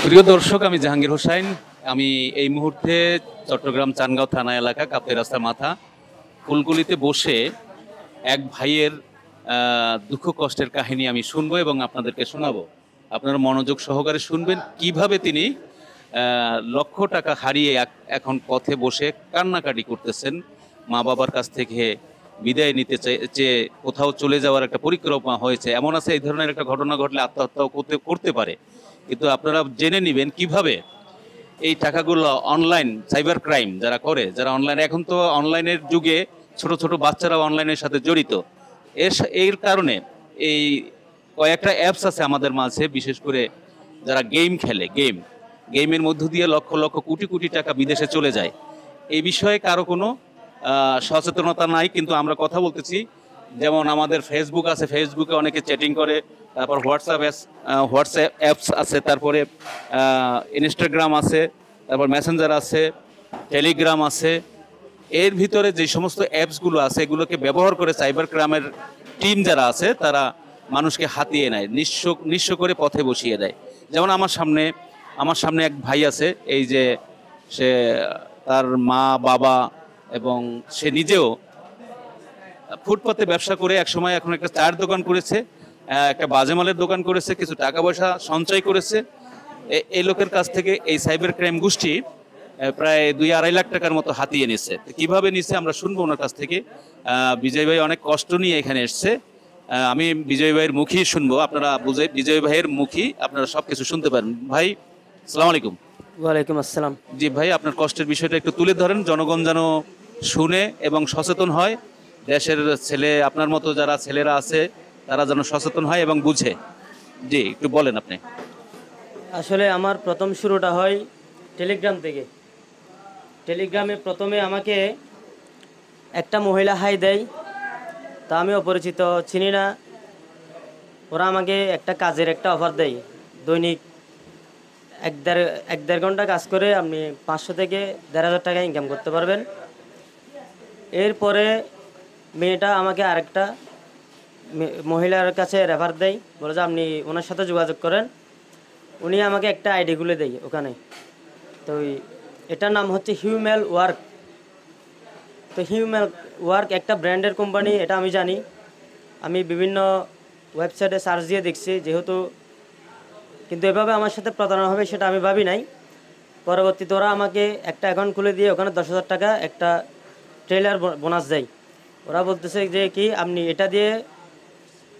প্রিয় দর্শক, আমি জাহাঙ্গীর হোসাইন। আমি এই মুহূর্তে চট্টগ্রাম চানগাঁও থানা এলাকা কাপ্তাই রাস্তার মাথা ফুলগুলিতে বসে এক ভাইয়ের দুঃখ কষ্টের কাহিনী আমি শুনবো এবং আপনাদেরকে শোনাবো। আপনারা মনোযোগ সহকারে শুনবেন কিভাবে তিনি লক্ষ টাকা হারিয়ে এখন পথে বসে কান্নাকাটি করতেছেন। মা বাবার কাছ থেকে বিদায় নিতে চেয়ে কোথাও চলে যাওয়ার একটা পরিকল্পনা হয়েছে। এমন আছে এই ধরনের একটা ঘটনা ঘটলে আত্মহত্যাও করতে পারে, কিন্তু আপনারা জেনে নেবেন কিভাবে এই টাকাগুলো অনলাইন সাইবার ক্রাইম যারা করে, যারা অনলাইন, এখন তো অনলাইনের যুগে ছোট ছোট বাচ্চারাও অনলাইনের সাথে জড়িত। এর কারণে এই কয়েকটা অ্যাপস আছে আমাদের মাঝে, বিশেষ করে যারা গেম খেলে, গেমের মধ্য দিয়ে লক্ষ লক্ষ কোটি কোটি টাকা বিদেশে চলে যায়। এই বিষয়ে কারো কোনো সচেতনতা নাই, কিন্তু আমরা কথা বলতেছি। যেমন আমাদের ফেসবুক আছে, ফেসবুকে অনেকে চ্যাটিং করে, তারপর হোয়াটসঅ্যাপ অ্যাপস আছে, তারপরে ইনস্টাগ্রাম আছে, তারপর মেসেঞ্জার আছে, টেলিগ্রাম আছে। এর ভিতরে যে সমস্ত অ্যাপসগুলো আছে এগুলোকে ব্যবহার করে সাইবার ক্রাইমের টিম যারা আছে তারা মানুষকে হাতিয়ে নেয়, নিঃস্ব করে পথে বসিয়ে দেয়। যেমন আমার সামনে এক ভাই আছে, এই যে সে, তার মা বাবা এবং সে নিজেও ফুটপাতে ব্যবসা করে একসময় এখন একটা চায়ের দোকান করেছে, একটা বাজেমালের দোকান করেছে, কিছু টাকা পয়সা সঞ্চয় করেছে। এই লোকের কাছ থেকে এই সাইবার ক্রাইম গোষ্ঠী প্রায় 2-2.5 লাখ টাকার মতো হাতিয়ে নিচ্ছে। কিভাবে নিচ্ছে আমরা শুনবো ওনার কাছ থেকে। বিজয় ভাই অনেক কষ্ট নিয়ে এখানে এসছে। আমি বিজয় ভাইয়ের মুখী শুনবো, আপনারা বিজয় ভাইয়ের মুখী আপনারা সবকিছু শুনতে পারেন। ভাই, আসসালামু আলাইকুম। ওয়ালাইকুম আসসালাম। জি ভাই, আপনার কষ্টের বিষয়টা একটু তুলে ধরেন, জনগণ যেন শুনে এবং সচেতন হয়। দেশের ছেলে, আপনার মতো যারা ছেলেরা আছে তারা যেন সচেতন হয় এবং বুঝে। জি, একটু বলেন আপনি। আসলে আমার প্রথম শুরুটা হয় টেলিগ্রাম থেকে। টেলিগ্রামে প্রথমে আমাকে একটা মহিলা হাই দেয়, তা আমি অপরিচিত, চিনি না। ওরা আমাকে একটা কাজের একটা অফার দেয়, দৈনিক এক দেড় ঘন্টা কাজ করে আপনি 500 থেকে 1,500 টাকা ইনকাম করতে পারবেন। এরপরে মেয়েটা আমাকে আরেকটা মহিলার কাছে রেফার দেয়, বলে যে আপনি ওনার সাথে যোগাযোগ করেন। উনি আমাকে একটা আইডি খুলে দেয় ওখানে। তো এটার নাম হচ্ছে হিউম্যান ওয়ার্ক। তো হিউম্যান ওয়ার্ক একটা ব্র্যান্ডের কোম্পানি, এটা আমি জানি। আমি বিভিন্ন ওয়েবসাইটে সার্চ দিয়ে দেখছি যেহেতু, কিন্তু এভাবে আমার সাথে প্রতারণা হবে সেটা আমি ভাবি নাই। পরবর্তীতে ওরা আমাকে একটা অ্যাকাউন্ট খুলে দিয়ে ওখানে 10,000 টাকা একটা ট্রেলার বোনাস দেয়। ওরা বলতেছে যে কি আপনি এটা দিয়ে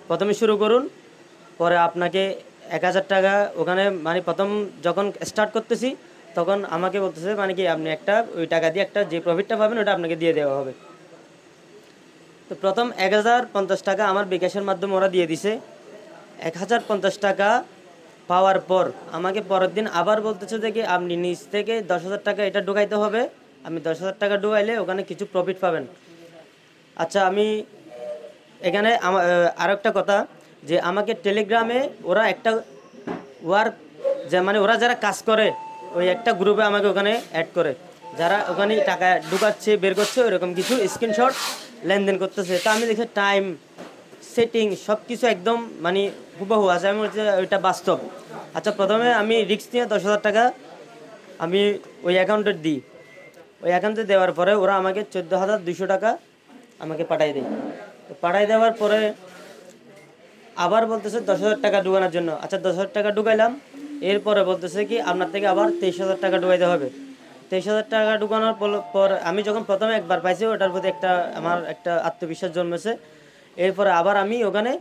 প্রথমে শুরু করুন, পরে আপনাকে 1,000 টাকা ওখানে, মানে প্রথম যখন স্টার্ট করতেছি তখন আমাকে বলতেছে মানে কি আপনি একটা ওই টাকা দিয়ে একটা যে প্রফিটটা পাবেন ওটা আপনাকে দিয়ে দেওয়া হবে। তো প্রথম 1,050 টাকা আমার বিকাশের মাধ্যমে ওরা দিয়ে দিছে। 1,050 টাকা পাওয়ার পর আমাকে পরের দিন আবার বলতেছে যে কি আপনি নিজ থেকে 10,000 টাকা এটা ঢুকাইতে হবে। আমি 10,000 টাকা ঢুকাইলে ওখানে কিছু প্রফিট পাবেন। আচ্ছা, আমি এখানে আর একটা কথা, যে আমাকে টেলিগ্রামে ওরা একটা ওয়ার্ক, যে মানে ওরা যারা কাজ করে ওই একটা গ্রুপে আমাকে ওখানে অ্যাড করে, যারা ওখানে টাকা ঢুকাচ্ছে বের করছে ওইরকম কিছু স্ক্রিনশট লেনদেন করতেছে। তা আমি দেখি টাইম সেটিং সব কিছু একদম মানে হুবহু আছে, আমি বলছি ওইটা বাস্তব। আচ্ছা, প্রথমে আমি রিস্ক নিয়ে 10,000 টাকা আমি ওই অ্যাকাউন্টে দিই। ওই অ্যাকাউন্টে দেওয়ার পরে ওরা আমাকে 14,200 টাকা আমাকে পাঠাই দেয়। তো পাঠাই দেওয়ার পরে আবার বলতেছে 10,000 টাকা ঢুকানোর জন্য। আচ্ছা, 10,000 টাকা ঢুকাইলাম। এরপরে বলতেছে কি আপনার থেকে আবার 23,000 টাকা ঢুকাইতে হবে। 23,000 টাকা ঢুকানোর পর আমি যখন প্রথমে একবার পাইছি ওটার প্রতি আমার একটা আত্মবিশ্বাস জন্মেছে। এরপরে আবার আমি ওখানে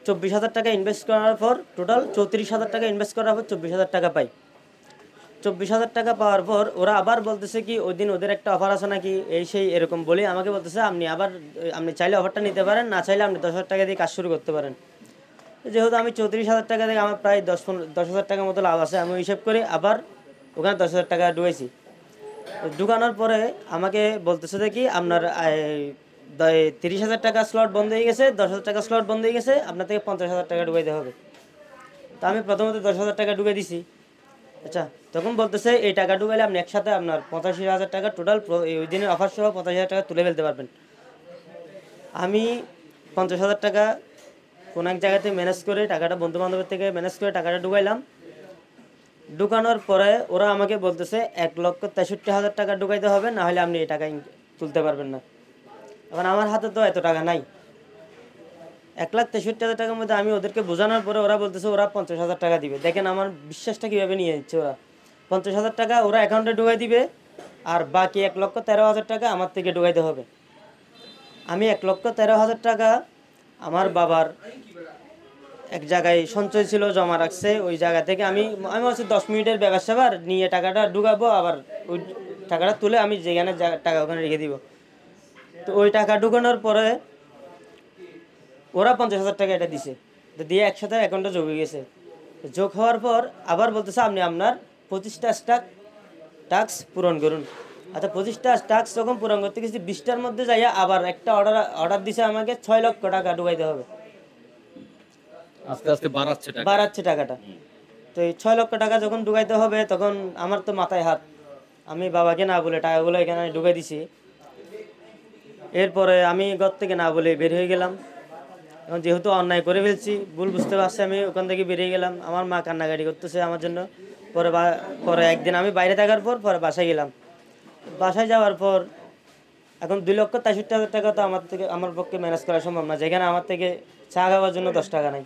24,000 টাকা ইনভেস্ট করার পর টোটাল 34,000 টাকা ইনভেস্ট করার পর 24,000 টাকা পাই। 24,000 টাকা পাওয়ার পর ওরা আবার বলতেছে কি ওই দিন ওদের একটা অফার আছে নাকি, এই সেই এরকম বলে আমাকে বলতেছে আপনি চাইলে অফারটা নিতে পারেন, না চাইলে আপনি 10,000 টাকা দিয়ে কাজ শুরু করতে পারেন। যেহেতু আমি 34,000 টাকা থেকে আমার প্রায় 10,000 টাকার মতো লাভ আছে, আমি হিসাব করে আবার ওখানে 10,000 টাকা ঢুকেছি। ঢুকানোর পরে আমাকে বলতেছে যে কি আপনার 30,000 টাকা স্লট বন্ধ হয়ে গেছে, 10,000 টাকা স্লট বন্ধ হয়ে গেছে, আপনার থেকে 50,000 টাকা ঢুকাইতে হবে। তা আমি প্রথমত 10,000 টাকা ঢুকে দিছি। আচ্ছা, তখন বলতেছে এই টাকা ঢুকাইলে আপনি একসাথে আপনার 85,000 টাকা টোটাল ওই দিনের অফার সহ 85,000 টাকা তুলে ফেলতে পারবেন। আমি 50,000 টাকা কোন এক জায়গাতে ম্যানেজ করে টাকাটা বন্ধু বান্ধবের থেকে ম্যানেজ করে টাকাটা ঢুকাইলাম। ঢুকানোর পরে ওরা আমাকে বলতেছে 1,63,000 টাকা ঢুকাইতে হবে, না হলে আপনি এই টাকা তুলতে পারবেন না। এখন আমার হাতে তো এত টাকা নাই। 1,63,000 টাকার মধ্যে আমি ওদেরকে বোঝানোর পরে ওরা বলতেছে ওরা 50,000 টাকা দিবে। দেখেন আমার বিশ্বাসটা কীভাবে নিয়ে যাচ্ছে ওরা। 50,000 টাকা ওরা অ্যাকাউন্টে ঢুকাই দিবে, আর বাকি 1,13,000 টাকা আমার থেকে ঢুকাইতে হবে। আমি 1,13,000 টাকা আমার বাবার এক জায়গায় সঞ্চয় ছিল, জমা রাখছে। ওই জায়গা থেকে আমি হচ্ছে 10 মিনিটের ব্যাপার স্যাপার নিয়ে টাকাটা ঢুকাবো, আবার ওই টাকাটা তুলে আমি যেখানে টাকা ওখানে রেখে দিব। তো ওই টাকা ঢুকানোর পরে ওরা 50,000 টাকা এটা দিছে, তো দিয়ে একসাথে অ্যাকাউন্টে যোগ হয়ে গেছে। যোগ হওয়ার পর আবার বলতেছে আপনি আপনার 25টা টাস্ক পূরণ করুন। আচ্ছা 25টা টাস্ক যখন পূরণ করতে গেছি 20টার মধ্যে যাইয়া আবার একটা অর্ডার দিছে আমাকে 6 লক্ষ টাকা ঢুকাইতে হবে। আস্তে আস্তে বাড়াচ্ছে টাকাটা। তো এই 6 লক্ষ টাকা যখন ঢুকাইতে হবে তখন আমার তো মাথায় হাত, আমি বাবাকে না বলে টাকাগুলো এখানে ঢুকাই দিছি। এরপরে আমি ঘর থেকে না বলে বের হয়ে গেলাম। এখন যেহেতু অন্যায় করে ফেলছি, ভুল বুঝতে পারছি, আমি ওখান থেকে বেরিয়ে গেলাম। আমার মা কান্নাকাটি করতেছে আমার জন্য। পরে একদিন আমি বাইরে থাকার পরে বাসায় গেলাম। বাসায় যাওয়ার পর এখন 2,63,000 টাকা তো আমার পক্ষে ম্যানেজ করা সম্ভব না, যেখানে আমার থেকে চা খাওয়ার জন্য 10 টাকা নাই।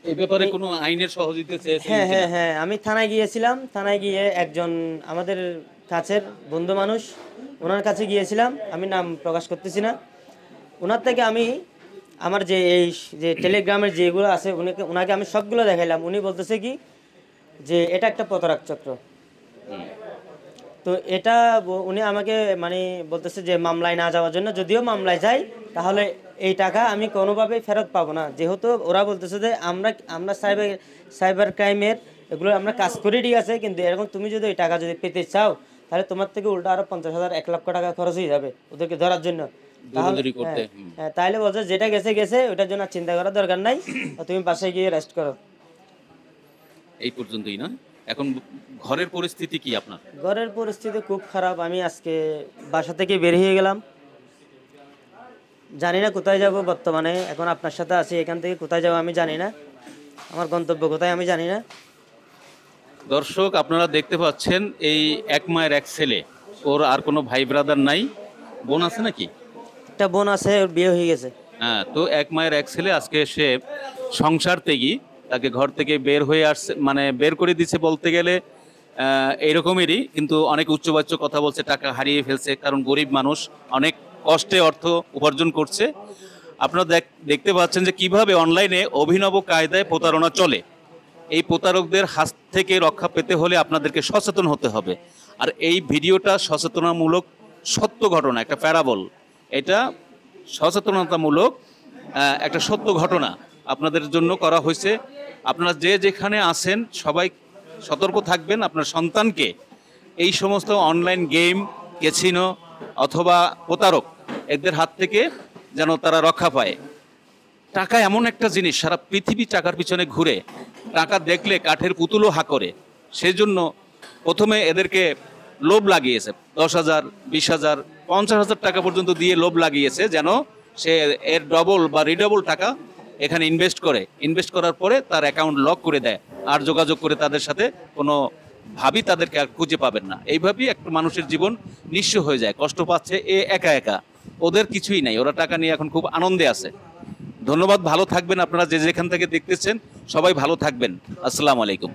এই ব্যাপারে কোনো আইনের সহযোগিতা চেয়েছেন? হ্যাঁ হ্যাঁ হ্যাঁ, আমি থানায় গিয়েছিলাম। থানায় গিয়ে একজন আমাদের কাছের বন্ধু মানুষ, ওনার কাছে গিয়েছিলাম, আমি নাম প্রকাশ করতেছি না। ওনার থেকে আমি আমার যে টেলিগ্রামের যেগুলো আছে ওনাকে আমি সবগুলো দেখাইলাম। উনি বলতেছে কি যে এটা একটা প্রতারক চক্র। তো এটা উনি আমাকে মানে বলতেছে যে মামলায় না যাওয়ার জন্য, যদিও মামলায় যাই তাহলে এই টাকা আমি কোনোভাবেই ফেরত পাবো না। যেহেতু ওরা বলতেছে যে আমরা সাইবার ক্রাইমের এগুলো আমরা কাজ করি, ঠিক আছে, কিন্তু এরকম তুমি যদি ওই টাকা যদি পেতে চাও তাহলে তোমার থেকে উল্টা আরো 50,000 1 লক্ষ টাকা খরচ হয়ে যাবে ওদেরকে ধরার জন্য। হ্যাঁ, তাইলে বলছে যেটা গেছে গেছে, ওটার জন্য চিন্তা করার দরকার নাই, তুমি বাসায় গিয়ে রেস্ট করো। এই পর্যন্তই না? এখন ঘরের পরিস্থিতি কি আপনার? ঘরের পরিস্থিতি খুব খারাপ। আমি আজকে বাসা থেকে বের হয়ে গেলাম, জানি না কোথায় যাব বর্তমানে। এখন আপনার সাথে আছি, এখান থেকে কোথায় যাব আমি জানি না, আমার গন্তব্য কোথায় আমি জানি না। দর্শক আপনারা দেখতে পাচ্ছেন এই এক মায়ের এক ছেলে, ওর আর কোনো ভাই ব্রাদার নাই। বোন আছে নাকি? একটা বোন আছে, ওর বিয়ে হয়ে গেছে। হ্যাঁ, তো এক মায়ের এক ছেলে আজকে সে সংসার ত্যাগী, তাকে ঘর থেকে বের হয়ে আসছে, মানে বের করে দিচ্ছে বলতে গেলে এইরকমেরই, কিন্তু অনেক উচ্চবাচ্য কথা বলছে, টাকা হারিয়ে ফেলছে, কারণ গরিব মানুষ অনেক কষ্টে অর্থ উপার্জন করছে। আপনারা দেখতে পাচ্ছেন যে কিভাবে অনলাইনে অভিনব কায়দায় প্রতারণা চলে। এই প্রতারকদের হাত থেকে রক্ষা পেতে হলে আপনাদেরকে সচেতন হতে হবে। আর এই ভিডিওটা সচেতনামূলক সত্য ঘটনা, একটা প্যারাবল, এটা সচেতনতামূলক একটা সত্য ঘটনা আপনাদের জন্য করা হয়েছে। আপনারা যে যেখানে আছেন সবাই সতর্ক থাকবেন, আপনার সন্তানকে এই সমস্ত অনলাইন গেম, ক্যাসিনো অথবা প্রতারক এদের হাত থেকে যেন তারা রক্ষা পায়। টাকা এমন একটা জিনিস, সারা পৃথিবী টাকার পিছনে ঘুরে, টাকা দেখলে কাঠের পুতুলও হা করে। সেজন্য প্রথমে এদেরকে লোভ লাগিয়েছে, 10,000, 20,000, 50,000 টাকা পর্যন্ত দিয়ে লোভ লাগিয়েছে, যেন সে এর ডবল বা রিডবল টাকা এখানে ইনভেস্ট করার পরে তার অ্যাকাউন্ট লক করে দেয়, আর যোগাযোগ করে তাদের সাথে কোনো ভাবি তাদেরকে আর খুঁজে পাবেন না। এইভাবেই একটা মানুষের জীবন নিঃস্ব হয়ে যায়, কষ্ট পাচ্ছে একা একা। ওদের কিছুই নাই, ওরা টাকা নিয়ে এখন খুব আনন্দে আছে। ধন্যবাদ, ভালো থাকবেন আপনারা যে যেখান থেকে দেখতেছেন, সবাই ভালো থাকবেন। আসসালামু আলাইকুম।